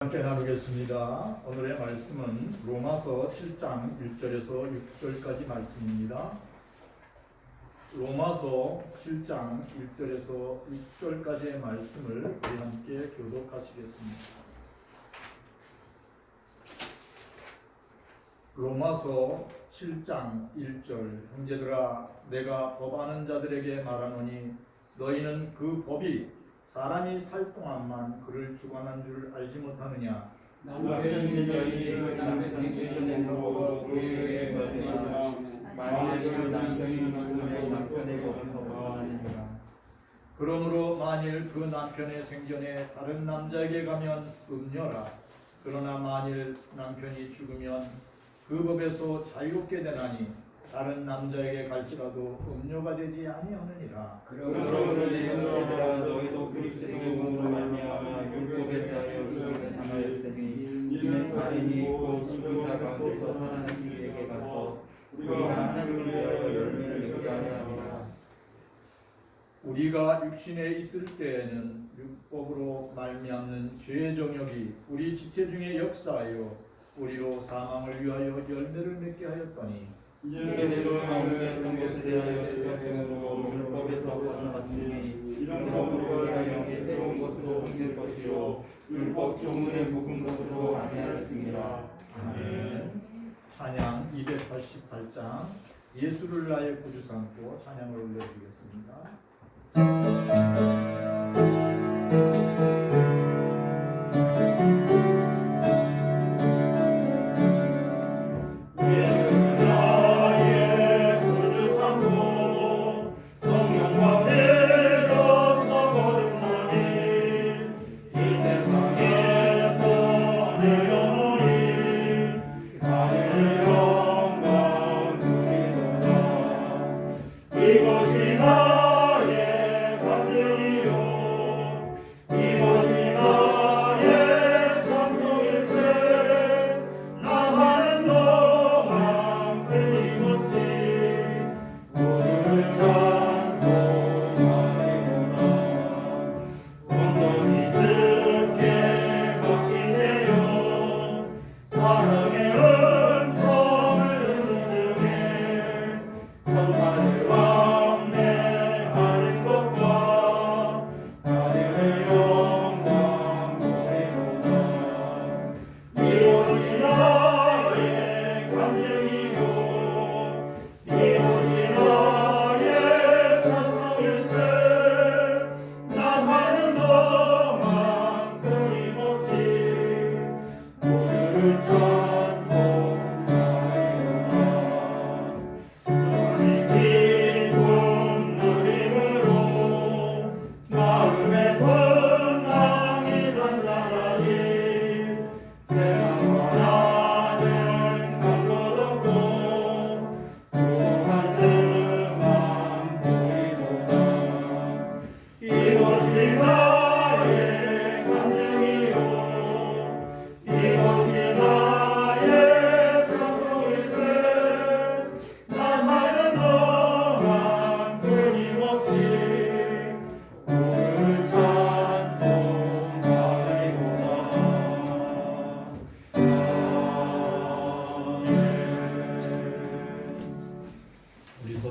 함께 나누겠습니다. 오늘의 말씀은 로마서 7장 1절에서 6절까지 말씀입니다. 로마서 7장 1절에서 6절까지의 말씀을 우리 함께 교독하시겠습니다. 로마서 7장 1절. 형제들아, 내가 법하는 자들에게 말하노니 너희는 그 법이 사람이 살 동안만 그를 주관한 줄 알지 못하느냐. 남편이 너희를 남편이 되려고 교회에 받으나 만일 그 남편이 죽으면 남편의 법은 거부하느니라. 그러므로 만일 그 남편의 생전에 다른 남자에게 가면 음녀라. 그러나 만일 남편이 죽으면 그 법에서 자유롭게 되나니 다른 남자에게 갈지라도 음녀가 되지 아니하느니라. 그러므로 형제들아, 너희도 그리스도로 말미암아 율법에 대하여 죽음을 당하였으니 이는 살인이 있고 죽은 자 가운데서 살아나신 이에게 가서 우리가 하나님을 위하여 열매를 맺게 하려 함이라. 우리가 육신에 있을 때에는 율법으로 말미암는 죄의 정욕이 우리 지체 중에 역사하여 우리로 사망을 위하여 열매를 맺게 하였더니 이제는 아무랬던 것에 대하여 죄성으로 율법에서 벗어났으니 이런 법으로 하여 새로운 것으로 생길 것이요 율법 조문에 묶은 것으로 아니하였습니다. 아멘. 찬양 288장 예수를 나의 구주 삼고 찬양을 올려드리겠습니다.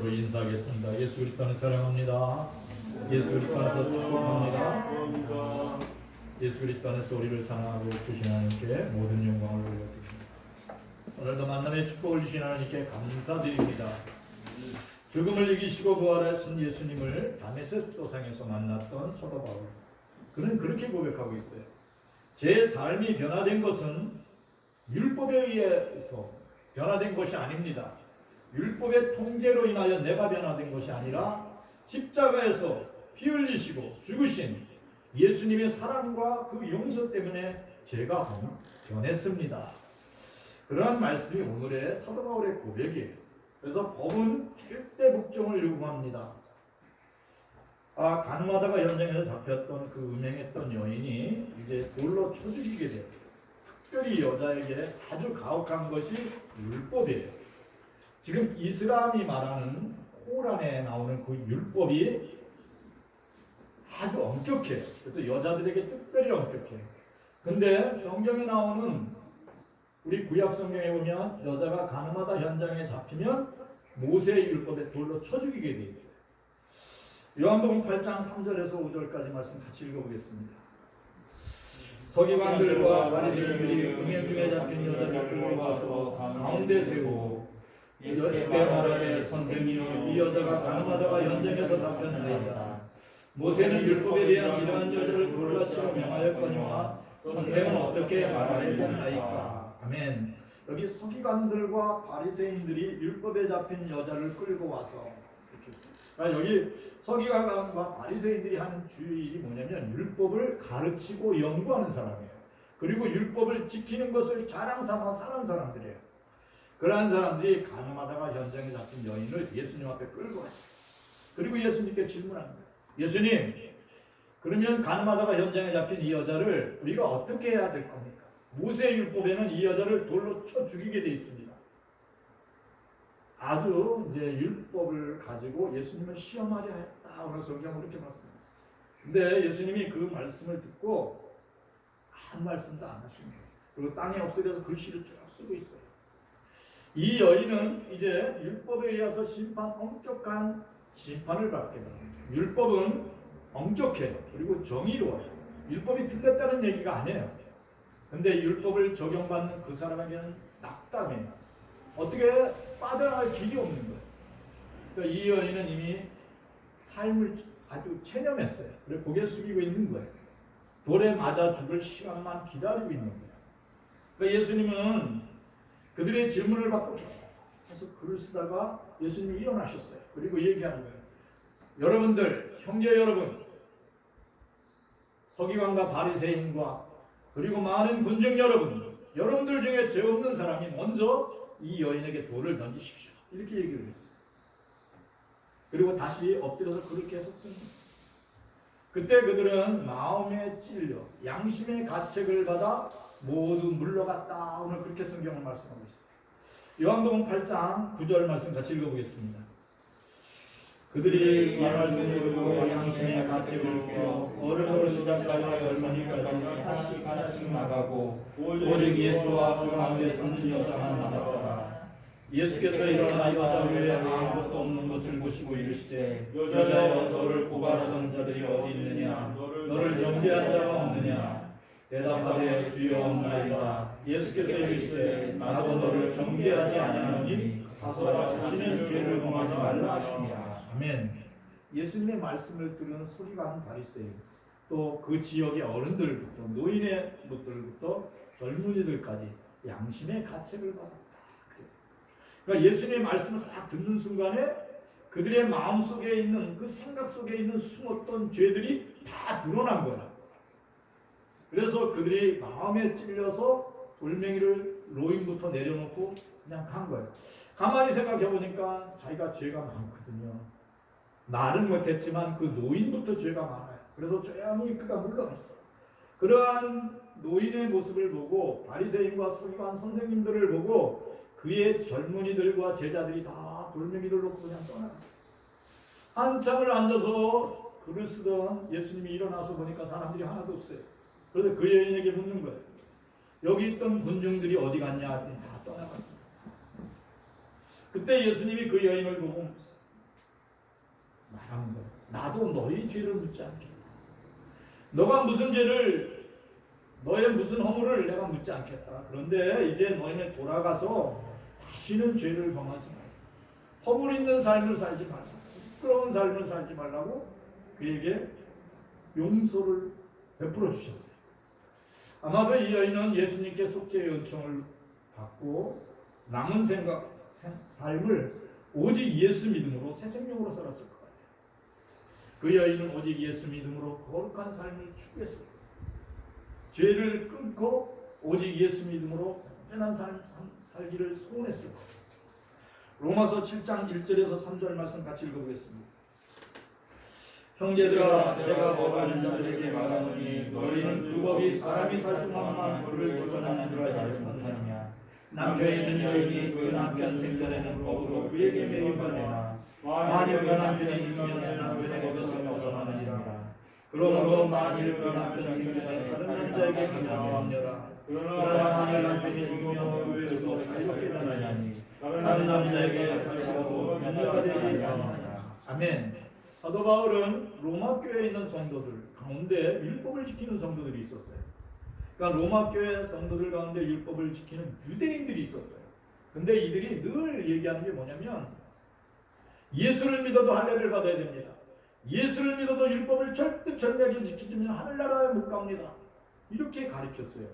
인사하겠습니다. 예수 그리스도를 사랑합니다. 예수 그리스도 안에서 축복합니다. 예수 그리스도 안에서 우리를 사랑하고 주신 하나님께 모든 영광을 돌렸습니다. 오늘도 만남의 축복을 주신 하나님께 감사드립니다. 죽음을 이기시고 부활하신 예수님을 다메섹 도상에서 만났던 사도 바울, 그는 그렇게 고백하고 있어요. 제 삶이 변화된 것은 율법에 의해서 변화된 것이 아닙니다. 율법의 통제로 인하여 내가 변화된 것이 아니라 십자가에서 피 흘리시고 죽으신 예수님의 사랑과 그 용서 때문에 제가 변했습니다. 그러한 말씀이 오늘의 사도 바울의 고백이에요. 그래서 법은 절대 복종을 요구합니다. 가늠하다가 연장에서 잡혔던 그 음행했던 여인이 이제 돌로 쳐 죽이게 되었어요. 특별히 여자에게 아주 가혹한 것이 율법이에요. 지금 이슬람이 말하는 코란에 나오는 그 율법이 아주 엄격해요. 그래서 여자들에게 특별히 엄격해요. 근데 성경에 나오는 우리 구약 성경에 보면 여자가 가늠하다 현장에 잡히면 모세의 율법에 돌로 쳐 죽이게 돼 있어요. 요한복음 8장 3절에서 5절까지 말씀 같이 읽어보겠습니다. 서기관들과 바리새인들이 음행 중에 잡힌 여자를 끌고 와서 가운데 세우고 예수께 말하되 선생님, 이 여자가 가늠하다가 현장에서 잡혔나이다. 모세는 율법에 대한 이러한 여자를 돌로 치러 명하였거니와 선생은 어떻게 말하였나이까. 아멘. 여기 서기관들과 바리새인들이 율법에 잡힌 여자를 끌고 와서 이렇게. 그러니까 여기 서기관과 바리새인들이 하는 주의 일이 뭐냐면 율법을 가르치고 연구하는 사람이에요. 그리고 율법을 지키는 것을 자랑 삼아 사는 사람들이에요. 그러한 사람들이 가늠하다가 현장에 잡힌 여인을 예수님 앞에 끌고 왔어요. 그리고 예수님께 질문한 거예요. 예수님, 그러면 가늠하다가 현장에 잡힌 이 여자를 우리가 어떻게 해야 될 겁니까? 모세 율법에는 이 여자를 돌로 쳐 죽이게 돼 있습니다. 아주 이제 율법을 가지고 예수님을 시험하려 했다. 오늘 성경은 그렇게 말씀했어요. 근데 예수님이 그 말씀을 듣고 아무 말씀도 안 하시는 거예요. 그리고 땅에 엎드려서 글씨를 쭉 쓰고 있어요. 이 여인은 이제 율법에 의해서 엄격한 심판을 받게 됩니다. 율법은 엄격해요. 그리고 정의로워요. 율법이 틀렸다는 얘기가 아니에요. 근데 율법을 적용받는 그 사람에게는 낙담해요. 어떻게 빠져나갈 길이 없는 거예요. 그러니까 이 여인은 이미 삶을 아주 체념했어요. 그래서 고개 숙이고 있는 거예요. 돌에 맞아 죽을 시간만 기다리고 있는 거예요. 그러니까 예수님은 그들의 질문을 받고 계속 글을 쓰다가 예수님이 일어나셨어요. 그리고 얘기하는 거예요. 여러분들, 형제 여러분, 서기관과 바리새인과 그리고 많은 군중 여러분, 여러분들 중에 죄 없는 사람이 먼저 이 여인에게 돌을 던지십시오. 이렇게 얘기를 했어요. 그리고 다시 엎드려서 글을 계속 씁니다. 그때 그들은 마음에 찔려 양심의 가책을 받아 모두 물러갔다. 오늘 그렇게 성경을 말씀하고 있어요. 요한복음 8장 9절 말씀 같이 읽어보겠습니다. 그들이 이 말씀을 듣고 양심의 가책을 느껴 어른으로 시작하여 젊은이까지 하나씩 나가고 오직 예수와 그 가운데 섰는 여자만 남았더라. 예수께서 일어나 여자 외에 아무것도 없는 것을 보시고 이르시되 여자여, 너를 고발하던 자들이 어디 있느냐? 너를 정죄한 자가 없느냐? 대답하되 주여 없나이다. 예수께서 이르시되 나도 너를 정죄하지 아니하노니 가서 다시는 죄를 범하지 말라 하시니라. 아멘. 예수님의 말씀을 들은 서기관 바리새인, 또 그 지역의 어른들부터 노인의 분들부터 젊은이들까지 양심의 가책을 받았다. 그러니까 예수님의 말씀을 딱 듣는 순간에 그들의 마음 속에 있는 그 생각 속에 있는 숨었던 죄들이 다 드러난 거야. 그래서 그들이 마음에 찔려서 돌멩이를 로인부터 내려놓고 그냥 간 거예요. 가만히 생각해 보니까 자기가 죄가 많거든요. 말은 못했지만 그 노인부터 죄가 많아요. 그래서 조용히 그가 물러갔어. 그러한 노인의 모습을 보고 바리새인과 서기관 선생님들을 보고 그의 젊은이들과 제자들이 다 돌멩이를 놓고 그냥 떠나갔어요. 한참을 앉아서 글을 쓰던 예수님이 일어나서 보니까 사람들이 하나도 없어요. 그래서 그 여인에게 묻는 거예요. 여기 있던 군중들이 어디 갔냐 했더니 다 떠나갔습니다. 그때 예수님이 그 여인을 보고 말한 거예요. 나도 너희 죄를 묻지 않겠다. 너가 무슨 죄를, 너의 무슨 허물을 내가 묻지 않겠다. 그런데 이제 너희는 돌아가서 다시는 죄를 범하지 말라. 허물 있는 삶을 살지 말라. 부끄러운 삶을 살지 말라고 그에게 용서를 베풀어 주셨어요. 아마도 이 여인은 예수님께 속죄의 은총을 받고 남은 삶을 오직 예수 믿음으로 새 생명으로 살았을 것 같아요. 그 여인은 오직 예수 믿음으로 거룩한 삶을 추구했어요. 죄를 끊고 오직 예수 믿음으로 편한 삶 살기를 소원했을 거예요. 로마서 7장 1절에서 3절 말씀 같이 읽어보겠습니다. 형제들아, 내가 법하는 자들에게 말하노니 너희는 그 법이 사람이 살 동안만 그를 주관하는 줄 알지 못하느냐. 남편이 있는 여인이 그 남편 생전에는 법으로 그에게 매임받으나 만일 그 남편이 죽으면 남편의 법에서 벗어나느니라. 그러므로 만일 그 남편 생전에 다른 남자에게 가냐하느라 그러나 만일 남편이 죽으면 교회에서 자유롭게 나가냐니 다른 남자에게 가지고 남녀가 되지 아니하냐. 아멘. 사도 바울은 로마 교회에 있는 성도들 가운데 율법을 지키는 성도들이 있었어요. 그러니까 로마 교회 성도들 가운데 율법을 지키는 유대인들이 있었어요. 근데 이들이 늘 얘기하는 게 뭐냐면 예수를 믿어도 할례를 받아야 됩니다. 예수를 믿어도 율법을 철저하게 지키지면 하늘나라에 못 갑니다. 이렇게 가르쳤어요.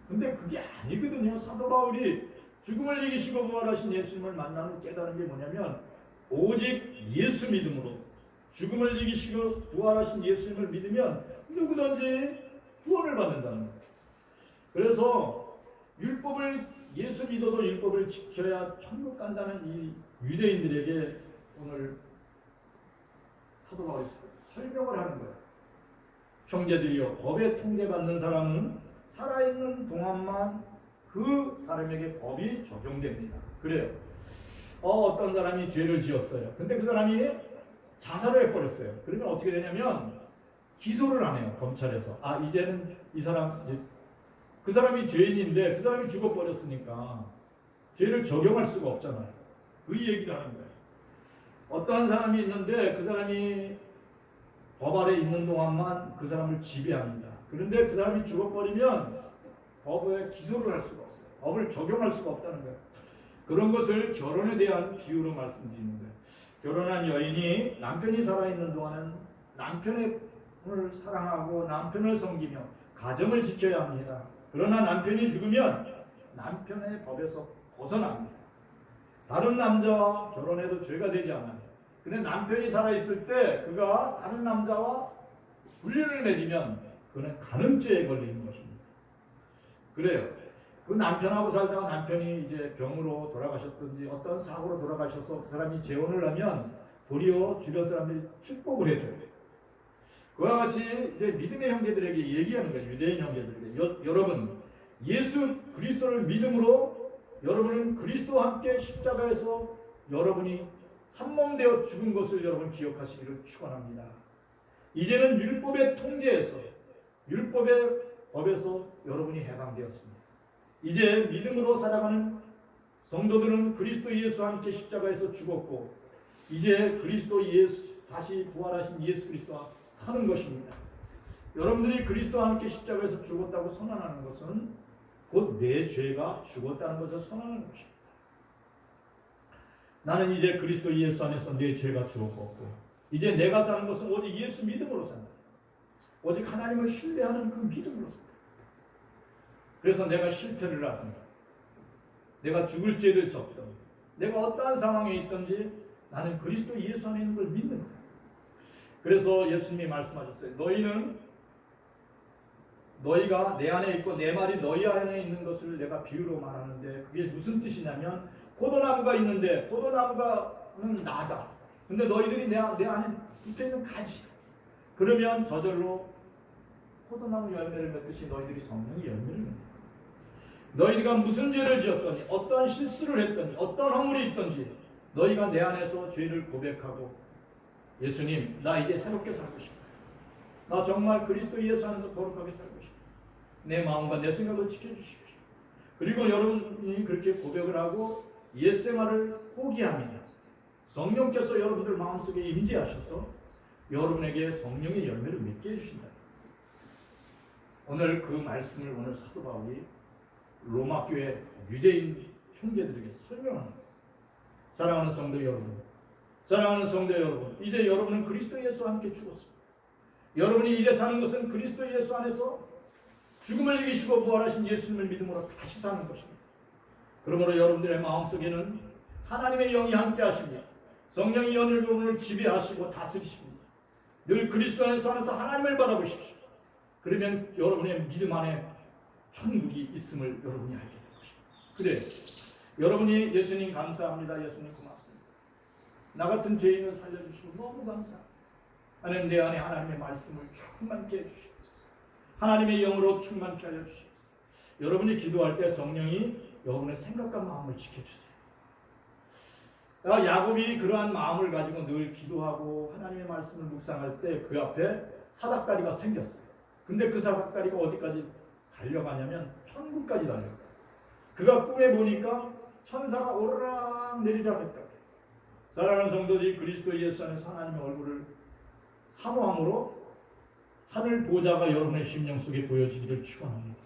근데 그게 아니거든요. 사도 바울이 죽음을 이기시고 부활하신 예수님을 만나는 깨달은 게 뭐냐면 오직 예수 믿음으로 죽음을 이기시고 부활하신 예수님을 믿으면 누구든지 구원을 받는다는 거예요. 그래서 율법을 예수 믿어도 율법을 지켜야 천국 간다는 이 유대인들에게 오늘 사도 바울이 설명을 하는 거예요. 형제들이여, 법에 통제받는 사람은 살아있는 동안만 그 사람에게 법이 적용됩니다. 그래요. 어떤 사람이 죄를 지었어요. 근데 그 사람이 자살을 해버렸어요. 그러면 어떻게 되냐면 기소를 안 해요. 검찰에서. 이제는 이 사람, 그 사람이 죄인인데 그 사람이 죽어버렸으니까 죄를 적용할 수가 없잖아요. 그 얘기를 하는 거예요. 어떠한 사람이 있는데 그 사람이 법 아래 있는 동안만 그 사람을 지배합니다. 그런데 그 사람이 죽어버리면 법에 기소를 할 수가 없어요. 법을 적용할 수가 없다는 거예요. 그런 것을 결혼에 대한 비유로 말씀드리는 거예요. 결혼한 여인이 남편이 살아있는 동안은 남편을 사랑하고 남편을 섬기며 가정을 지켜야 합니다. 그러나 남편이 죽으면 남편의 법에서 벗어납니다. 다른 남자와 결혼해도 죄가 되지 않아요. 근데 남편이 살아있을 때 그가 다른 남자와 불륜을 맺으면 그는 간음죄에 걸리는 것입니다. 그래요. 그 남편하고 살다가 남편이 이제 병으로 돌아가셨든지 어떤 사고로 돌아가셔서 그 사람이 재혼을 하면 도리어 주변 사람들이 축복을 해줘요. 그와 같이 이제 믿음의 형제들에게 얘기하는 거예요. 유대인 형제들에게. 여러분, 예수 그리스도를 믿음으로 여러분은 그리스도와 함께 십자가에서 여러분이 한몸 되어 죽은 것을 여러분 기억하시기를 축원합니다. 이제는 율법의 통제에서 율법의 법에서 여러분이 해방되었습니다. 이제 믿음으로 살아가는 성도들은 그리스도 예수와 함께 십자가에서 죽었고 이제 그리스도 예수 다시 부활하신 예수 그리스도와 사는 것입니다. 여러분들이 그리스도와 함께 십자가에서 죽었다고 선언하는 것은 곧 내 죄가 죽었다는 것을 선언하는 것입니다. 나는 이제 그리스도 예수 안에서 내 죄가 죽었고 이제 내가 사는 것은 오직 예수 믿음으로 산다. 오직 하나님을 신뢰하는 그 믿음으로 산다. 그래서 내가 실패를 하든가 내가 죽을 죄를 졌든 내가 어떠한 상황에 있든지 나는 그리스도 예수 안에 있는 걸 믿는 거야. 그래서 예수님이 말씀하셨어요. 너희가 내 안에 있고 내 말이 너희 안에 있는 것을 내가 비유로 말하는데 그게 무슨 뜻이냐면 포도나무가 있는데 포도나무는 나다. 근데 너희들이 내 안에 붙어있는 가지. 그러면 저절로 포도나무 열매를 맺듯이 너희들이 성령의 열매를 맺는 너희가 무슨 죄를 지었더니 어떠한 실수를 했더니 어떠한 허물이 있든지 너희가 내 안에서 죄를 고백하고 예수님 나 이제 새롭게 살고 싶다. 나 정말 그리스도 예수 안에서 거룩하게 살고 싶다. 내 마음과 내 생각을 지켜주십시오. 그리고 여러분이 그렇게 고백을 하고 옛생활을 포기합니다. 성령께서 여러분들 마음속에 임재하셔서 여러분에게 성령의 열매를 맺게 해주신다. 오늘 그 말씀을 오늘 사도 바울이 로마 교회 유대인 형제들에게 설명합니다. 사랑하는 성도 여러분, 사랑하는 성도 여러분, 이제 여러분은 그리스도 예수와 함께 죽었습니다. 여러분이 이제 사는 것은 그리스도 예수 안에서 죽음을 이기시고 부활하신 예수님을 믿음으로 다시 사는 것입니다. 그러므로 여러분들의 마음속에는 하나님의 영이 함께 하십니다. 성령이 여러분을 지배하시고 다스리십니다. 늘 그리스도 안에서 하나님을 바라보십시오. 그러면 여러분의 믿음 안에 천국이 있음을 여러분이 알게 될 것입니다. 그래, 여러분이 예수님 감사합니다. 예수님 고맙습니다. 나 같은 죄인을 살려주시고 너무 감사합니다. 하나님 내 안에 하나님의 말씀을 충만케 해주시옵소서. 하나님의 영으로 충만케 하여 주시옵소서. 여러분이 기도할 때 성령이 여러분의 생각과 마음을 지켜주세요. 야곱이 그러한 마음을 가지고 늘 기도하고 하나님의 말씀을 묵상할 때 그 앞에 사닥다리가 생겼어요. 근데 그 사닥다리가 어디까지 달려가냐면 천국까지 달려가요. 그가 꿈에 보니까 천사가 오르락 내리락 했다. 사랑하는 성도들이 그리스도 예수 안에서 하나님의 얼굴을 사모함으로 하늘 보좌가 여러분의 심령 속에 보여지기를 축원합니다.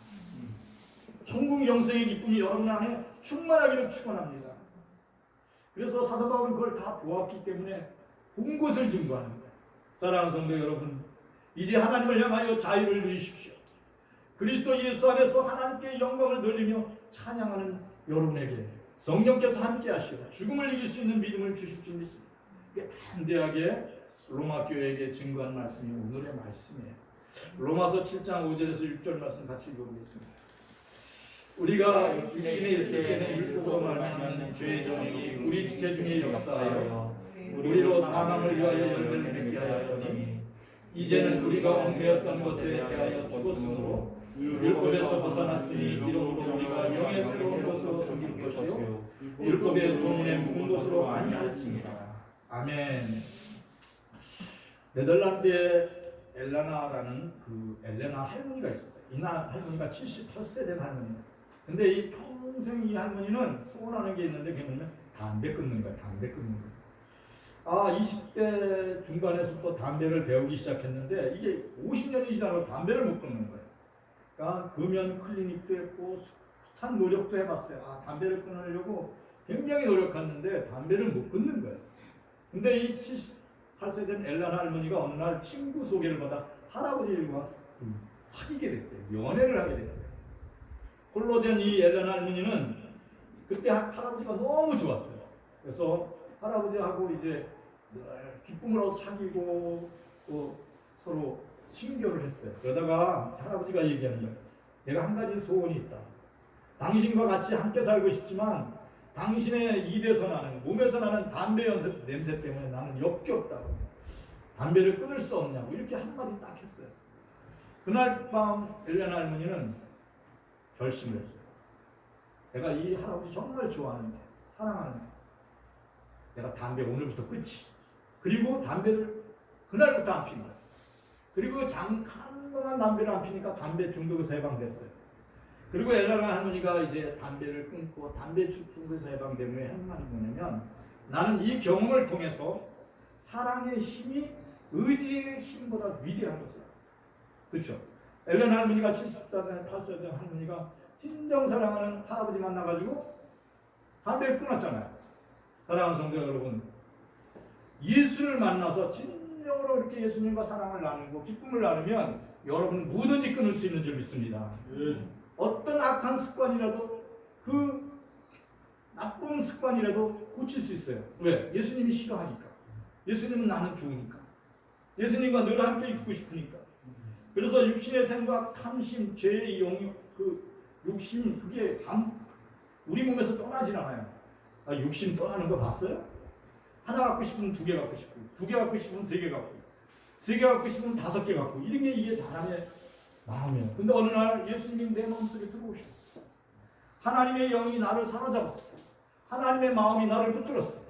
천국 영생의 기쁨이 여러분 안에 충만하기를 축원합니다. 그래서 사도 바울은 그걸 다 보았기 때문에 본 것을 증거하는 거예요. 사랑하는 성도 여러분, 이제 하나님을 향하여 자유를 누리십시오. 그리스도 예수 안에서 하나님께 영광을 돌리며 찬양하는 여러분에게 성령께서 함께 하시고 죽음을 이길 수 있는 믿음을 주실 줄 믿습니다. 이게 담대하게 로마 교회에게 증거한 말씀이 오늘의 말씀이에요. 로마서 7장 5절에서 6절 말씀 같이 읽어보겠습니다. 우리가 육신에 있을 때는 율법으로 말미암는 죄의 정욕이 우리 지체 중에 역사하여 우리로 사망을 위하여 열매를 맺게 하였더니 이제는 우리가 얽매였던 것에 대하여 죽었으므로 율법에서 벗어났으니 이러므로 우리가 영의 새로운 것으로 섬길 것이요 율법의 종문에 묵은 것으로 아니할지니라. 아멘. 네덜란드에 엘레나라는 엘레나 할머니가 있었어요. 이 할머니가 78세 된 할머니예요. 근데 이 평생 이 할머니는 소원하는 게 있는데 그게 뭐냐면 담배 끊는 거예요. 담배 끊는 거예요. 20대 중반에서부터 담배를 배우기 시작했는데 이게 50년이 지나고 담배를 못 끊는 거예요. 그러니까 금연 클리닉도 했고 숱한 노력도 해봤어요. 담배를 끊으려고 굉장히 노력했는데 담배를 못 끊는 거예요. 근데 이 78세 된 엘레나 할머니가 어느 날 친구 소개를 받아 할아버지와 사귀게 됐어요. 연애를 하게 됐어요. 홀로 된 이 엘레나 할머니는 그때 할아버지가 너무 좋았어요. 그래서 할아버지하고 이제 늘 기쁨으로 사귀고 또 서로 친교를 했어요. 그러다가 할아버지가 얘기하는 거예요. 내가 한 가지 소원이 있다. 당신과 같이 함께 살고 싶지만 당신의 입에서 나는, 몸에서 나는 담배 냄새 때문에 나는 역겹다고. 담배를 끊을 수 없냐고 이렇게 한마디 딱 했어요. 그날 밤 엘레나 할머니는 결심을 했어요. 내가 이 할아버지 정말 좋아하는데, 사랑하는데 내가 담배 오늘부터 끊지. 그리고 담배를 그날부터 안 피는 거예요. 그리고 잠깐 동안 담배를 안 피니까 담배 중독에서 해방됐어요. 그리고 엘레나 할머니가 이제 담배를 끊고 담배 중독에서 해방된 후에 한 말이 뭐냐면, 나는 이 경험을 통해서 사랑의 힘이 의지의 힘보다 위대한 것이다. 그렇죠? 엘레나 할머니가 70대, 80대 할머니가 진정 사랑하는 할아버지 만나가지고 담배를 끊었잖아요. 사랑하는 성도 여러분, 예수를 만나서 진정으로 이렇게 예수님과 사랑을 나누고 기쁨을 나누면 여러분은 뭐든지 끊을 수 있는 줄 믿습니다. 어떤 악한 습관이라도, 그 나쁜 습관이라도 고칠 수 있어요. 왜? 예수님이 싫어하니까. 예수님은 나는 좋으니까. 예수님과 늘 함께 있고 싶으니까. 그래서 육신의 생각, 탐심, 죄의 영역, 욕심, 그게 우리 몸에서 떠나질 않아요. 욕심 떠나는 거 봤어요? 하나 갖고 싶으면 2개 갖고 싶고, 2개 갖고 싶으면 3개 갖고, 3개 갖고 싶으면 5개 갖고, 이런 게 이게 사람의 마음이에요. 근데 어느 날 예수님이 내 마음속에 들어오셨어요. 하나님의 영이 나를 사로잡았어요. 하나님의 마음이 나를 붙들었어요.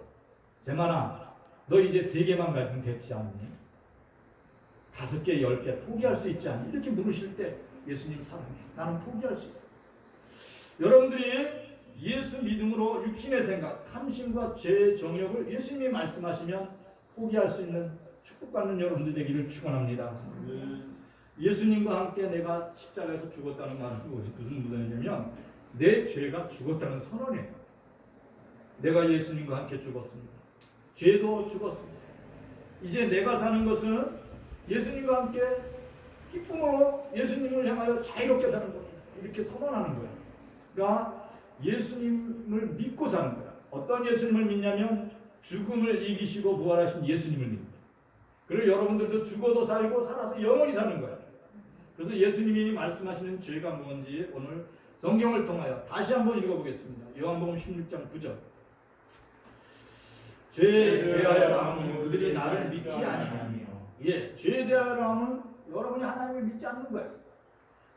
제만아, 너 이제 3개만 가지면 됐지 않니? 5개, 10개 포기할 수 있지 않니? 이렇게 물으실 때 예수님 사랑해. 나는 포기할 수 있어. 여러분들이 예수 믿음으로 육신의 생각, 탐심과 죄의 정욕을 예수님이 말씀하시면 포기할 수 있는 축복받는 여러분들 되기를 축원합니다. 예수님과 함께 내가 십자가에서 죽었다는 말은 무슨 의미냐면 내 죄가 죽었다는 선언이에요. 내가 예수님과 함께 죽었습니다. 죄도 죽었습니다. 이제 내가 사는 것은 예수님과 함께 기쁨으로 예수님을 향하여 자유롭게 사는 겁니다. 이렇게 선언하는 거예요. 그러니까 예수님을 믿고 사는 거야. 어떤 예수님을 믿냐면 죽음을 이기시고 부활하신 예수님을 믿습니다. 그리고 여러분들도 죽어도 살고 살아서 영원히 사는 거야. 그래서 예수님이 말씀하시는 죄가 뭔지 오늘 성경을 통하여 다시 한번 읽어보겠습니다. 요한복음 16장 9절. 죄에 대하여 하면 그들이 나를 믿지 아니하며. 죄에 대하여 하면 여러분이 하나님을 믿지 않는 거예요.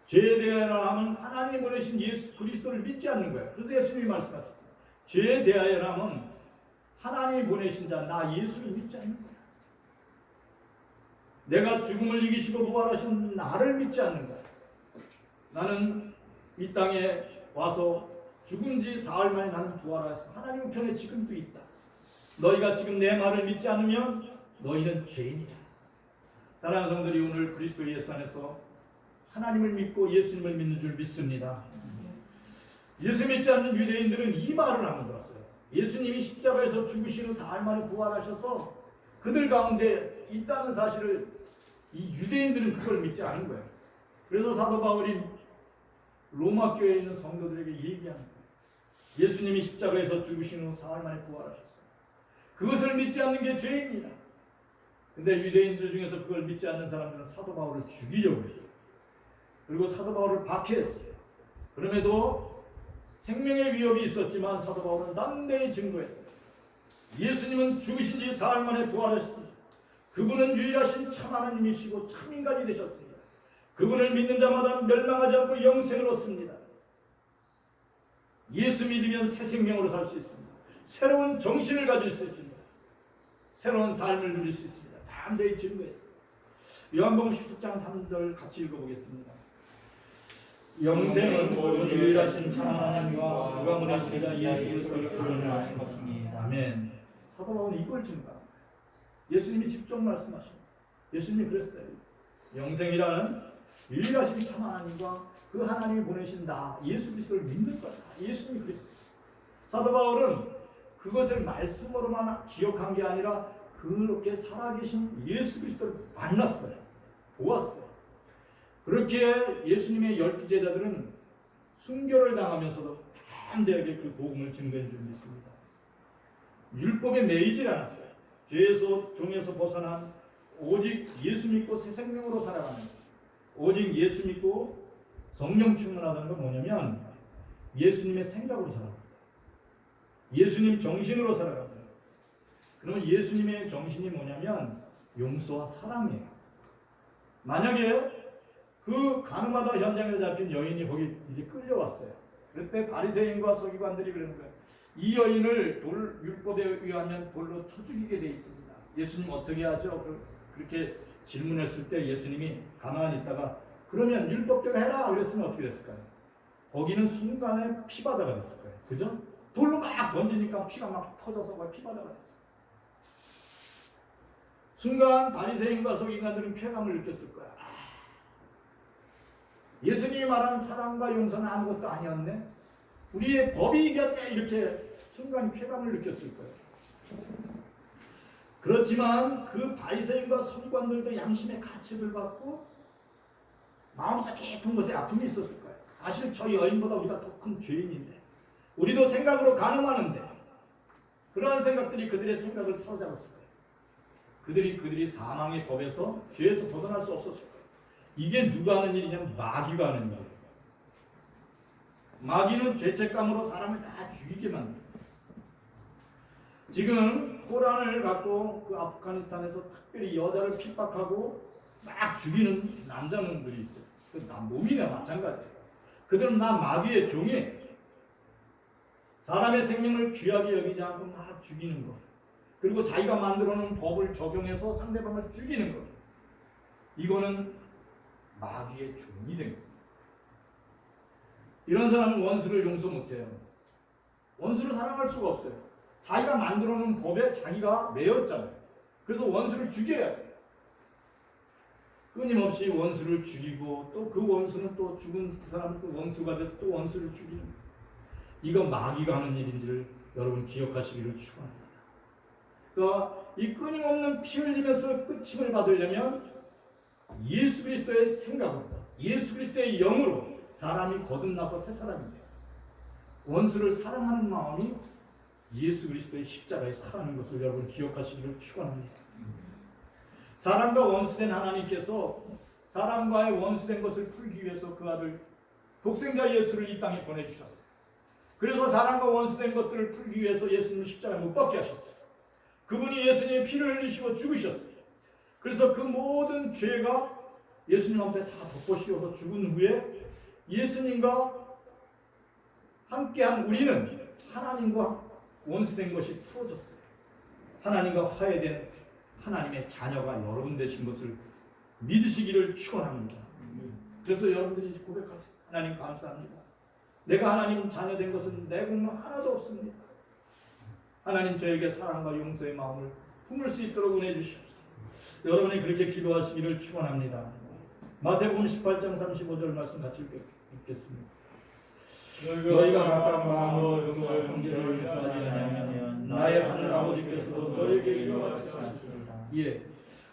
죄에 대하여 하면 하나님이 보내신 예수 그리스도를 믿지 않는 거예요. 그래서 예수님이 말씀하셨어요. 죄에 대하여 하면 하나님이 보내신 자 나 예수를 믿지 않는 거예요. 내가 죽음을 이기시고 부활하신 나를 믿지 않는가? 나는 이 땅에 와서 죽은 지 사흘 만에 나는 부활하였어. 하나님 편에 지금도 있다. 너희가 지금 내 말을 믿지 않으면 너희는 죄인이다. 사랑하는 성도들이, 오늘 그리스도 예수 안에서 하나님을 믿고 예수님을 믿는 줄 믿습니다. 예수 믿지 않는 유대인들은 이 말을 하면 들었어요. 예수님이 십자가에서 죽으시는 사흘 만에 부활하셔서 그들 가운데 있다는 사실을 이 유대인들은 그걸 믿지 않은 거예요. 그래서 사도 바울이 로마 교회에 있는 성도들에게 얘기하는 거예요. 예수님이 십자가에서 죽으신 후 사흘 만에 부활하셨어요. 그것을 믿지 않는 게 죄입니다. 근데 유대인들 중에서 그걸 믿지 않는 사람들은 사도 바울을 죽이려고 했어요. 그리고 사도 바울을 박해했어요. 그럼에도 생명의 위협이 있었지만 사도 바울은 담대히 증거했어요. 예수님은 죽으신 지 사흘 만에 부활하셨습니다. 그분은 유일하신 참 하나님이시고 참 인간이 되셨습니다. 그분을 믿는 자마다 멸망하지 않고 영생을 얻습니다. 예수 믿으면 새 생명으로 살 수 있습니다. 새로운 정신을 가질 수 있습니다. 새로운 삶을 누릴 수 있습니다. 담대히 증거했어요. 요한복음 17장 3절 같이 읽어보겠습니다. 영생은 모든 유일하신 참 하나님과 그가 보내신 자 예수 그리스도를 드러내신 것입니다. 아멘. 사도 바울은 이걸 증거합니다. 예수님이 직접 말씀하십니다. 예수님이 그랬어요. 영생이라는 유일하신 참 하나님과 그 하나님이 보내신 나 예수 그리스도를 믿는 거다. 예수님이 그랬어요. 사도 바울은 그것을 말씀으로만 기억한 게 아니라 그렇게 살아계신 예수 그리스도를 만났어요. 보았어요. 그렇게 예수님의 12 제자들은 순교를 당하면서도 담대하게 그 복음을 증거해 줄 믿습니다. 율법에 매이질 않았어요. 죄에서 종에서 벗어난 오직 예수 믿고 새 생명으로 살아가는 것. 오직 예수 믿고 성령 충만하다는 건 뭐냐면 예수님의 생각으로 살아갑니다. 예수님 정신으로 살아갑니다. 그러면 예수님의 정신이 뭐냐면 용서와 사랑이에요. 만약에 그 가늠하다 현장에서 잡힌 여인이 거기 이제 끌려왔어요. 그때 바리새인과 서기관들이 그러는 거예요. 이 여인을 율법에 의하면 돌로 쳐 죽이게 돼 있습니다. 예수님 어떻게 하죠? 그렇게 질문했을 때 예수님이 가만히 있다가 그러면 율법대로 해라 그랬으면 어떻게 됐을까요? 거기는 순간에 피바다가 됐을 거예요. 그죠? 돌로 막 던지니까 피가 막 터져서 피바다가 됐어요. 순간 바리새인과 서기관들은 쾌감을 느꼈을 거야. 예수님이 말한 사랑과 용서는 아무것도 아니었네. 우리의 법이 이겼네. 이렇게 순간 쾌감을 느꼈을 거예요. 그렇지만 그 바리새인과 서기관들도 양심의 가책을 받고 마음속 깊은 곳에 아픔이 있었을 거예요. 사실 저 여인보다 우리가 더 큰 죄인인데 우리도 생각으로 가늠하는데 그러한 생각들이 그들의 생각을 사로잡았을 거예요. 그들이 사망의 법에서 죄에서 벗어날 수 없었을 거예요. 이게 누가 하는 일이냐면 마귀가 하는 일이에요. 마귀는 죄책감으로 사람을 다 죽이게 만듭니다. 지금 코란을 갖고 그 아프가니스탄에서 특별히 여자를 핍박하고 막 죽이는 남자놈들이 있어요. 그 몸이나 마찬가지예요. 그들은 나 마귀의 종이에요. 사람의 생명을 귀하게 여기지 않고 막 죽이는 거. 그리고 자기가 만들어 놓은 법을 적용해서 상대방을 죽이는 거. 이거는 마귀의 종이 된 거예요. 이런 사람은 원수를 용서 못해요. 원수를 사랑할 수가 없어요. 자기가 만들어 놓은 법에 자기가 매였잖아요. 그래서 원수를 죽여야 돼요. 끊임없이 원수를 죽이고 또 그 원수는 또 죽은 그 사람은 또 원수가 돼서 또 원수를 죽이는 거예요. 이거 마귀가 하는 일인지를 여러분 기억하시기를 축원합니다. 그러니까 이 끊임없는 피 흘리면서 끝임을 받으려면 예수 그리스도의 생각으로 예수 그리스도의 영으로 사람이 거듭나서 새 사람이 돼요. 원수를 사랑하는 마음이 예수 그리스도의 십자가에 살아가는 것을 여러분 기억하시기를 축원합니다. 사람과 원수된 하나님께서 사람과의 원수된 것을 풀기 위해서 그 아들 독생자 예수를 이 땅에 보내주셨어요. 그래서 사람과 원수된 것들을 풀기 위해서 예수님을 십자가에 못 박게 하셨어요. 그분이 예수님의 피를 흘리시고 죽으셨어요. 그래서 그 모든 죄가 예수님 앞에 다 덮어씌워서 죽은 후에 예수님과 함께한 우리는 하나님과 원수된 것이 풀어졌어요. 하나님과 화해된 하나님의 자녀가 여러분 되신 것을 믿으시기를 축원합니다. 그래서 여러분들이 고백하세요. 하나님 감사합니다. 내가 하나님 자녀 된 것은 내 공로 하나도 없습니다. 하나님 저에게 사랑과 용서의 마음을 품을 수 있도록 은혜 주시옵소서. 여러분이 그렇게 기도하시기를 축원합니다. 마태복음 18장 35절 말씀 같이 읽겠습니다. 너희가 각각 마음으로 너희 형제를 용서하지 아니하면 나의 하늘 아버지께서도 너희에게 이와 같이 하시리라. 예,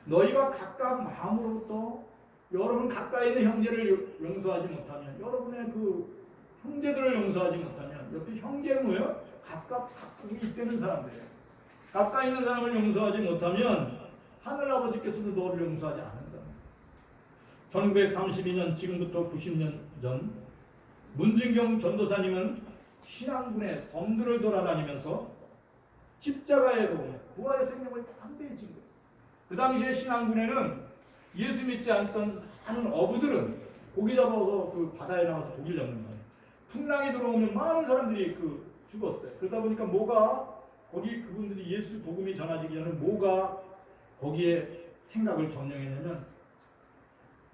너희가 각각 마음으로부터 여러분 가까이 있는 형제를 용서하지 못하면, 여러분의 그 형제들을 용서하지 못하면, 옆에 형제는 뭐예요? 각각이 있다는 사람들이에요. 가까이 있는 사람을 용서하지 못하면 하늘 아버지께서도 너를 용서하지 않는다. 1932년 지금부터 90년 전 문진경 전도사님은 신앙군의 섬들을 돌아다니면서 십자가에로 부활의 생명을 담대히 증거했어요. 그 당시에 신앙군에는 예수 믿지 않던 많은 어부들은 고기 잡아서 그 바다에 나가서 고기를 잡는 거예요. 풍랑이 들어오면 많은 사람들이 죽었어요. 그러다 보니까 거기 그분들이 예수 복음이 전해지기 전에 거기에 생각을 점령했냐면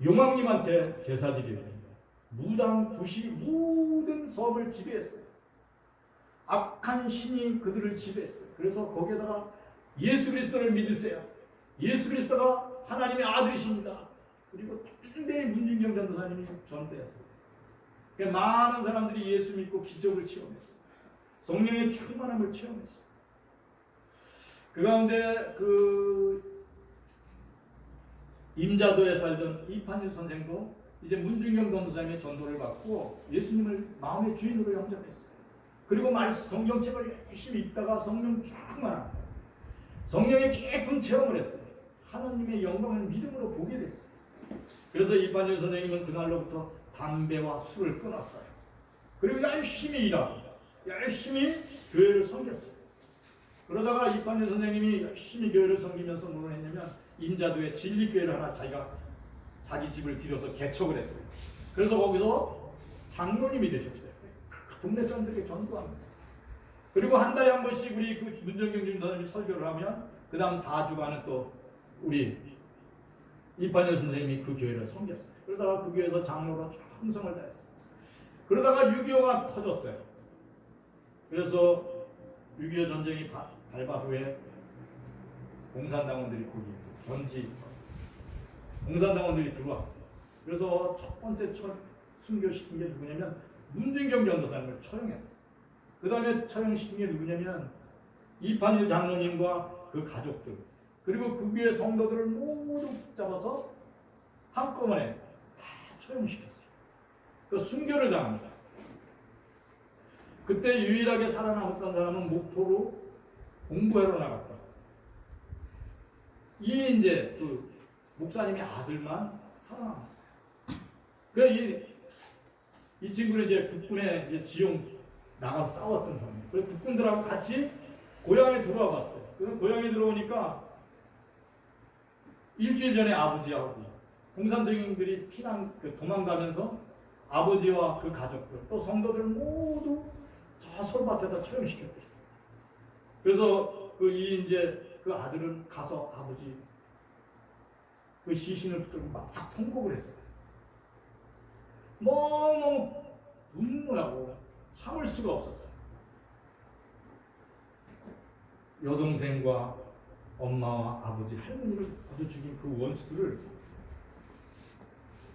용왕님한테 제사 드려야 됩니다. 무당 부시 모든 섬을 지배했어요. 악한 신이 그들을 지배했어요. 그래서 거기에다가 예수 그리스도를 믿으세요. 예수 그리스도가 하나님의 아들이십니다. 그리고 굉장히 문진경 전도사님이 전도했어요. 그러니까 많은 사람들이 예수 믿고 기적을 체험했어요. 성령의 충만함을 체험했어요. 그 가운데 임자도에 살던 이판일 선생도 이제 문중경 전도사님의 전도를 받고 예수님을 마음의 주인으로 영접했어요. 그리고 성경책을 열심히 읽다가 성령 충만함, 성령의 깊은 체험을 했어요. 하나님의 영광을 믿음으로 보게 됐어요. 그래서 이판일 선생님은 그날로부터 담배와 술을 끊었어요. 그리고 열심히 일하고 열심히 교회를 섬겼어요. 그러다가 이판일 선생님이 열심히 교회를 섬기면서 뭘 했냐면 임자도에 진리교회를 하나 자기 집을 들여서 개척을 했어요. 그래서 거기서 장로님이 되셨어요. 동네 사람들에게 전도합니다. 그리고 한 달에 한 번씩 우리 문정경 전도사님이 설교를 하면 그 다음 4주간은 또 우리 이판일 선생님이 그 교회를 섬겼어요. 그러다가 그 교회에서 장로로 충성을 다했어요. 그러다가 6.25가 터졌어요. 그래서 6.25 전쟁이 발발 후에 공산당원들이 공산당원들이 들어왔어요. 그래서 첫 번째 순교시킨 게 누구냐면 문진경 전도사님을 처형했어요. 그 다음에 처형시킨 게 누구냐면 이판일 장로님과 그 가족들, 그리고 그 교회 성도들을 모두 붙잡아서 한꺼번에 다 처형시켰어요. 그 순교를 당합니다. 그때 유일하게 살아남았던 사람은 목포로 공부하러 나갔다. 이제 그 목사님의 아들만 살아남았어요. 이 친구는 이제 국군에 이제 지용 나가서 싸웠던 사람이에요. 그래서 국군들하고 같이 고향에 들어와 봤어요. 그래서 고향에 들어오니까 일주일 전에 아버지하고 공산당원들이 도망가면서 아버지와 그 가족들 또 성도들 모두 저 솔밭에다 처형시켰대요. 그래서 그 아들은 가서 아버지 그 시신을 붙들고 막 통곡을 했어요. 너무 눈물하고 참을 수가 없었어요. 여동생과 엄마와 아버지, 할머니를 모두 죽인 그 원수들을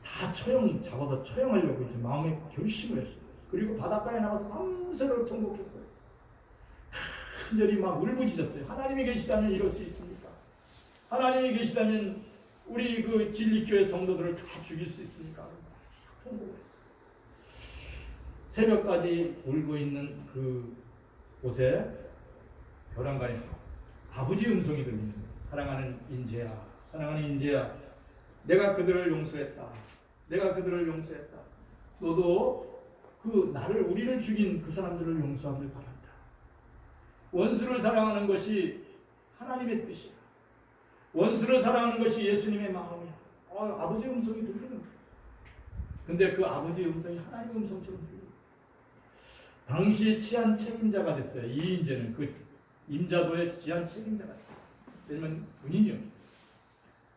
다 잡아서 처형하려고 이제 마음에 결심을 했어요. 그리고 바닷가에 나가서 밤새도록 통곡했어요. 간절히 막 울부짖었어요. 하나님이 계시다면 이럴 수 있습니까? 하나님이 계시다면 우리 그 진리교회 성도들을 다 죽일 수 있습니까? 통곡을 했어요. 새벽까지 울고 있는 그 곳에 벼랑간에 아버지 음성이 들립니다. 사랑하는 인재야, 내가 그들을 용서했다. 너도 우리를 죽인 그 사람들을 용서하길 바란다. 원수를 사랑하는 것이 하나님의 뜻이야. 원수를 사랑하는 것이 예수님의 마음이야. 아버지 음성이 들리는 거야. 근데 그 아버지 음성이 하나님의 음성처럼 들려요. 당시 치안 책임자가 됐어요. 이인재는 그 임자도의 치안 책임자가 됐어요. 왜냐면 군인이었어요.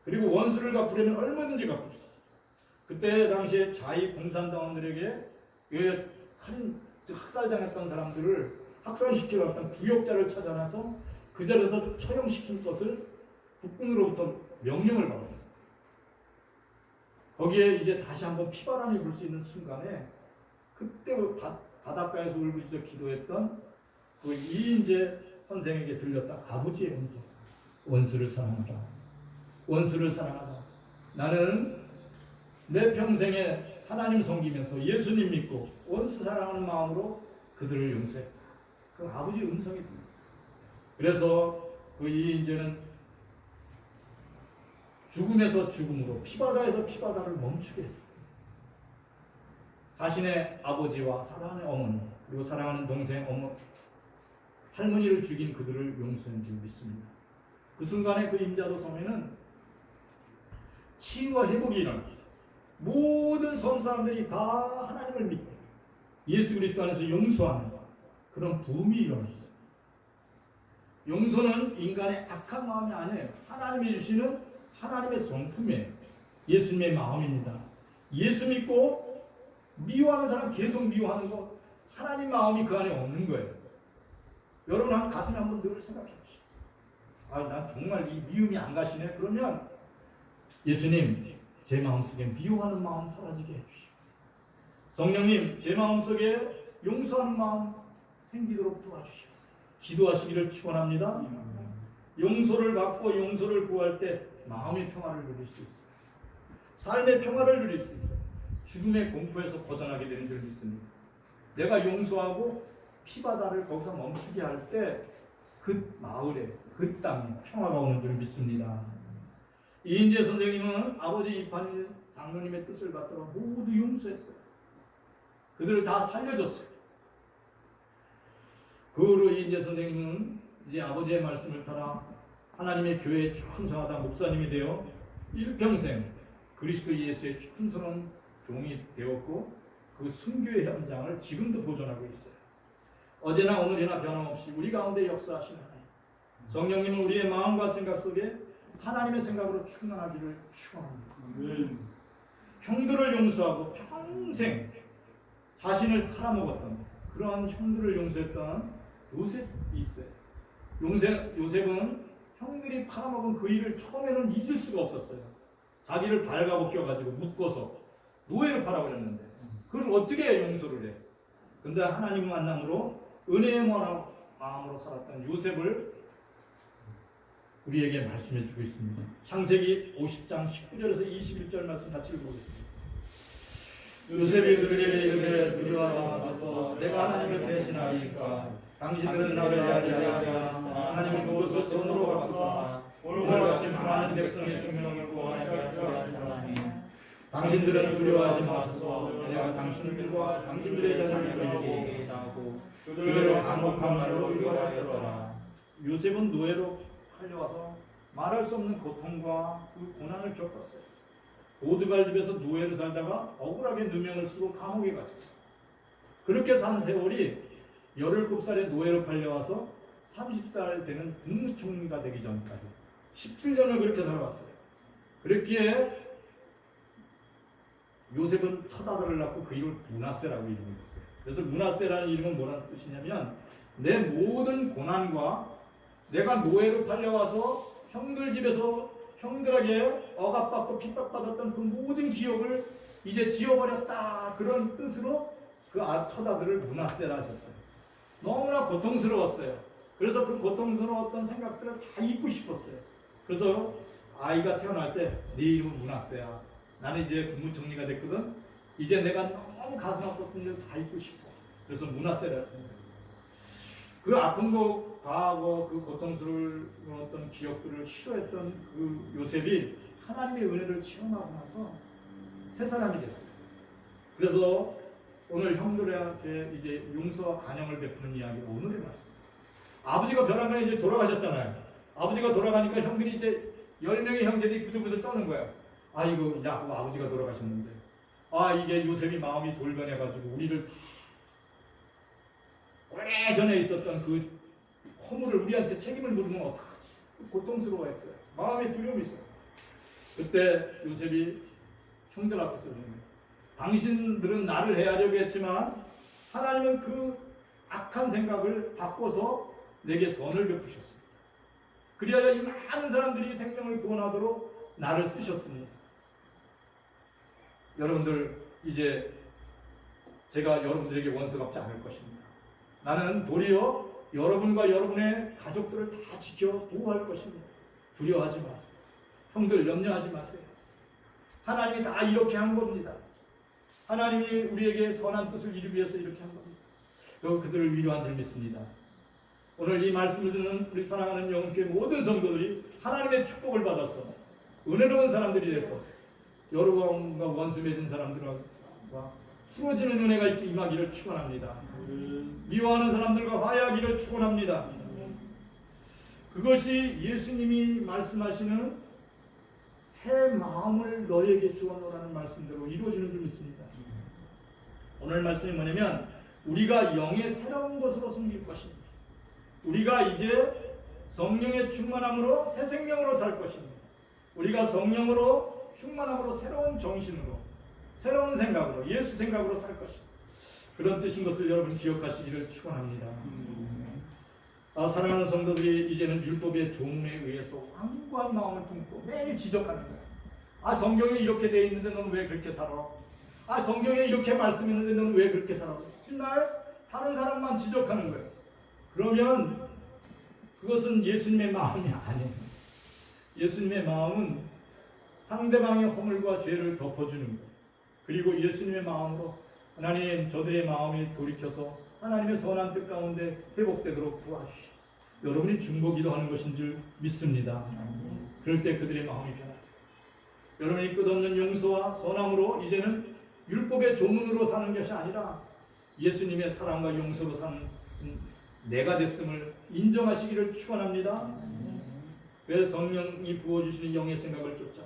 그리고 원수를 갚으려면 얼마든지 갚을 수 있어요. 그때 당시에 자위 공산당원들에게 그 살인, 즉 학살당했던 사람들을 학살시키려 했던 부역자를 찾아내서 그 자리에서 처형시킨 것을 국군으로부터 명령을 받았어요. 거기에 이제 다시 한번 피바람이 불 수 있는 순간에 그때 바닷가에서 울부짖어 기도했던 그 이인재 선생에게 들렸다. 아버지의 음성. 원수를 사랑하라. 원수를 사랑하라. 나는 내 평생에 하나님 섬기면서 예수님 믿고 원수 사랑하는 마음으로 그들을 용서했다. 그 아버지의 음성이 들려요. 그래서 그 이인재는 죽음에서 죽음으로 피바다에서 피바다를 멈추게 했어요. 자신의 아버지와 사랑하는 어머니 그리고 사랑하는 동생 할머니를 죽인 그들을 용서한 줄 믿습니다. 그 순간에 그 임자도 섬에는 치유와 회복이 일어났어요. 모든 섬 사람들이 다 하나님을 믿고 예수 그리스도 안에서 용서하는 그런 부음이 일어났어요. 용서는 인간의 악한 마음이 아니에요. 하나님이 주시는 하나님의 성품이에요. 예수님의 마음입니다. 예수 믿고 미워하는 사람 계속 미워하는 거 하나님 마음이 그 안에 없는 거예요. 여러분 한 가슴에 한번 늘 생각해 보시죠. 난 정말 이 미움이 안 가시네. 그러면 예수님 제 마음속에 미워하는 마음 사라지게 해주시오. 성령님 제 마음속에 용서하는 마음 생기도록 도와주시오. 기도하시기를 축원합니다. 용서를 받고 용서를 구할 때 마음의 평화를 누릴 수 있어요. 삶의 평화를 누릴 수 있어요. 죽음의 공포에서 벗어나게 되는 줄 믿습니다. 내가 용서하고 피바다를 거기서 멈추게 할 때 그 마을에 그 땅에 평화가 오는 줄 믿습니다. 이인재 선생님은 아버지 이판일 장로님의 뜻을 받들어 모두 용서했어요. 그들을 다 살려줬어요. 그 후로 이인재 선생님은 이제 아버지의 말씀을 따라 하나님의 교회에 충성하다 목사님이 되어 일평생 그리스도 예수의 충성한 종이 되었고 그 순교의 현장을 지금도 보존하고 있어요. 어제나 오늘이나 변함없이 우리 가운데 역사하시는 하나님 성령님은 우리의 마음과 생각 속에 하나님의 생각으로 충만하기를 축원합니다. 형들을 용서하고 평생 자신을 팔아먹었던 그러한 형들을 용서했던 요셉이 있어요. 요셉은 형들이 팔아먹은 그 일을 처음에는 잊을 수가 없었어요. 자기를 발가벗겨가지고 묶어서 노예로 팔아버렸는데 그걸 어떻게 용서를 해? 근데 하나님 만남으로 은혜의 마음으로 살았던 요셉을 우리에게 말씀해 주고 있습니다. 창세기 50장 19절에서 21절 말씀 같이 읽어보겠습니다. 요셉이 그들에게 이르되 두려워하지 마소서 내가 하나님을 대신하리이까 당신들은 나를 아니하시나 하나님을 그것을 손으로 바꾸사 오늘 같이 많은 백성의 생명을 구원하게 하시나니 당신들은 두려워하지 마소서 내가 당신들과 당신들의 자녀를 보게 하고 그들을 강력한 말로 위로하였더라. 요셉은 노예로 팔려와서 말할 수 없는 고통과 그 고난을 겪었어요. 보드갈 집에서 노예로 살다가 억울하게 누명을 쓰고 감옥에 갇혔어요. 그렇게 산 세월이 17살에 노예로 팔려와서 30살 되는 국무총리가 되기 전까지 17년을 그렇게 살아왔어요. 그렇기에 요셉은 첫 아들을 낳고 그 이름을 므낫세라고 이름을 했어요. 그래서 므낫세라는 이름은 뭐라는 뜻이냐면 내 모든 고난과 내가 노예로 팔려와서 형들 집에서 형들에게 억압받고 핍박받았던 그 모든 기억을 이제 지워버렸다 그런 뜻으로 그 첫 아들을 므낫세라 하셨어요. 너무나 고통스러웠어요. 그래서 그 고통스러웠던 생각들을 다 잊고 싶었어요. 그래서 아이가 태어날 때 네 이름은 므낫세야. 나는 이제 국무총리가 됐거든. 이제 내가 너무 가슴 아팠던 일을 다 잊고 싶어. 그래서 므낫세라 했어요. 그 아픈 거 과하고 그 고통스러운 어떤 기억들을 싫어했던 그 요셉이 하나님의 은혜를 체험하고 나서 새 사람이 됐어요. 그래서 오늘 형들한테 이제 용서와 간영을 베푸는 이야기가 오늘의 말씀. 아버지가 벼랑간에 이제 돌아가셨잖아요. 아버지가 돌아가니까 형들이 이제 10명의 형제들이 부들부들 떠는 거예요. 아이고 야곱 아버지가 돌아가셨는데 이게 요셉이 마음이 돌변해가지고 우리를 오래전에 있었던 그 허물을 우리한테 책임을 물으면 어떡하지? 고통스러워했어요. 마음에 두려움이 있었어요. 그때 요셉이 형들 앞에서 그러는 거예요. 당신들은 나를 해하려고 했지만 하나님은 그 악한 생각을 바꿔서 내게 선을 베푸셨습니다. 그리하여 이 많은 사람들이 생명을 구원하도록 나를 쓰셨습니다. 여러분들, 이제 제가 여러분들에게 원수 갚지 않을 것입니다. 나는 도리어 여러분과 여러분의 가족들을 다 지켜 보호할 것입니다. 두려워하지 마세요. 형들 염려하지 마세요. 하나님이 다 이렇게 한 겁니다. 하나님이 우리에게 선한 뜻을 이루기 위해서 이렇게 한 겁니다. 또 그들을 위로한 줄 믿습니다. 오늘 이 말씀을 듣는 우리 사랑하는 영혼교회 모든 성도들이 하나님의 축복을 받아서 은혜로운 사람들이 돼서 여러분과 원수 맺은 사람들과 풀어지는 은혜가 임하기를 축원합니다. 미워하는 사람들과 화해하기를 축원합니다. 그것이 예수님이 말씀하시는 새 마음을 너에게 주었노라는 말씀대로 이루어지는 줄 믿습니다. 오늘 말씀이 뭐냐면 우리가 영의 새로운 것으로 섬길 것입니다. 우리가 이제 성령의 충만함으로 새 생명으로 살 것입니다. 우리가 성령으로 충만함으로 새로운 정신으로 새로운 생각으로 예수 생각으로 살 것입니다. 그런 뜻인 것을 여러분 기억하시기를 축원합니다. 사랑하는 성도들이 이제는 율법의 종에 의해서 완고한 마음을 품고 매일 지적하는 거예요. 성경에 이렇게 되어 있는데 너는 왜 그렇게 살아? 성경에 이렇게 말씀했는데 너는 왜 그렇게 살아? 맨날 다른 사람만 지적하는 거예요. 그러면 그것은 예수님의 마음이 아니에요. 예수님의 마음은 상대방의 허물과 죄를 덮어주는 거예요. 그리고 예수님의 마음으로 하나님 저들의 마음이 돌이켜서 하나님의 선한 뜻 가운데 회복되도록 도와주시옵소서. 여러분이 중보기도하는 것인 줄 믿습니다. 그럴 때 그들의 마음이 변합니다. 여러분이 끝없는 용서와 선함으로 이제는 율법의 조문으로 사는 것이 아니라 예수님의 사랑과 용서로 사는 내가 됐음을 인정하시기를 축원합니다. 그래서 성령이 부어주시는 영의 생각을 쫓아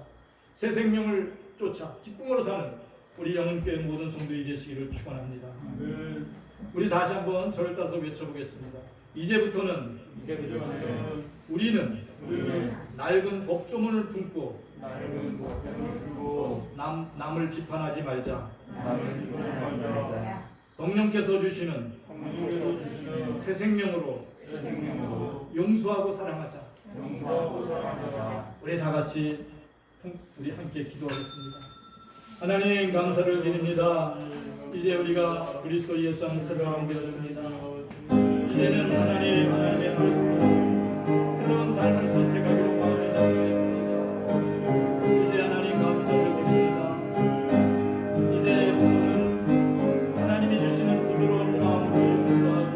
새 생명을 쫓아 기쁨으로 사는 우리 영혼교회 모든 성도들이 되시기를 축원합니다. 우리 다시 한번 저를 따서 외쳐보겠습니다. 이제부터는 우리는 낡은 법조문을 품고 남을 비판하지 말자. 성령께서 주시는 새 생명으로 용서하고 사랑하자. 우리 다 같이 우리 함께 기도하겠습니다. 하나님 감사를 드립니다. 이제 우리가 그리스도 예수 안에 새로운 되었습니다. 이제는 하나님의 말씀으로 새로운 삶을 선택하기로 마음을 잡겠습니다. 이제 하나님 감사를 드립니다. 이제부터는 하나님이 주시는 부드러운 마음으로 용서하고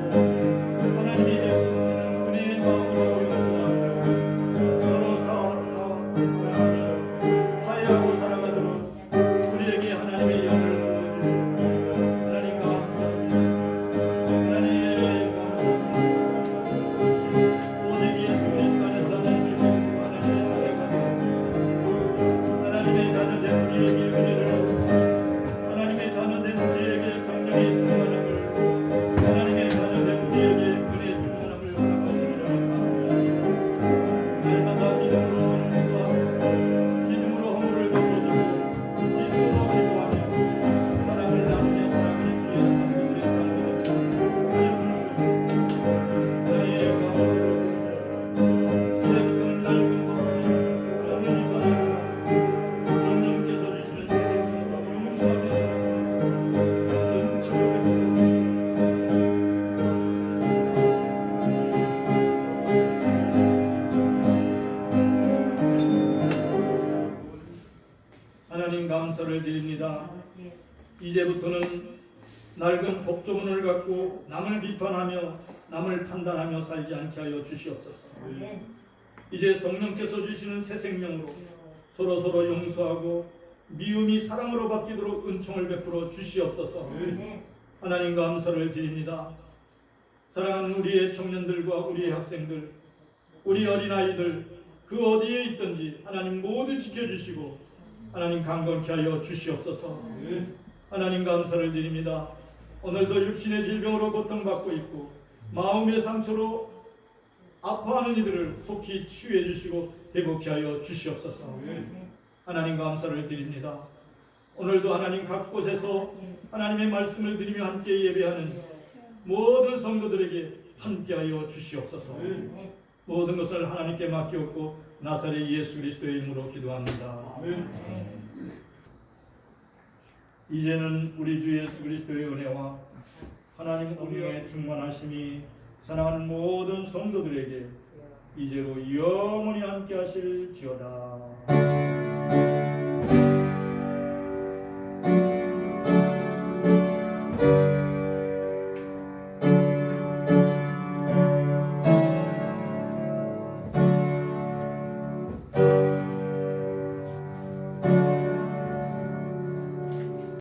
하나님이 주시는 은혜의 마음으로 용서하고 서로 사랑하며 화해하고 살아가도록 우리에게 하나님의 영을 부어주시옵소서. 하나님 감사합니다. 하나님 감사합니다. 오직 예수 그리스도 안에서 하나님을 믿고 하나님의 자녀가 되었습니다. 하나님의 자녀된 우리에게 은혜를, 하나님의 자녀된 우리에게 성령의 충만함을, 하나님의 자녀된 우리에게 은혜의 충만함을 허락하시기를 감사합니다. 날마다 믿음으로 용서하고 믿음으로 허물을 덮어주고 믿음으로 기도하며 사랑을 나누며 사랑하는 귀한 성도들의 삶을 하여 주시옵소서. 하나님 감사합니다. 이제부터는 낡은 법을 영원히 떠나가라. 성령께서 주시는 새생명으로 용서하며 살아가소서. 은총을 베풀어 하나님 감사를 드립니다. 이제부터는 낡은 법조문을 갖고 남을 비판하며 남을 판단하며 살지 않게 하여 주시옵소서. 이제 성령께서 주시는 새 생명으로 서로 용서하고 미움이 사랑으로 바뀌도록 은총을 베풀어 주시옵소서. 하나님 감사를 드립니다. 사랑하는 우리의 청년들과 우리의 학생들, 우리 어린아이들 그 어디에 있든지 하나님 모두 지켜주시고 하나님 강건케 하여 주시옵소서. 하나님 감사를 드립니다. 오늘도 육신의 질병으로 고통받고 있고 마음의 상처로 아파하는 이들을 속히 치유해 주시고 회복케 하여 주시옵소서. 하나님 감사를 드립니다. 오늘도 하나님 각 곳에서 하나님의 말씀을 드리며 함께 예배하는 모든 성도들에게 함께하여 주시옵소서. 모든 것을 하나님께 맡겼고 나사렛 예수 그리스도의 이름으로 기도합니다. 이제는 우리 주 예수 그리스도의 은혜와 하나님 우리의 충만하심이 사랑하는 모든 성도들에게 이제로 영원히 함께 하실지어다.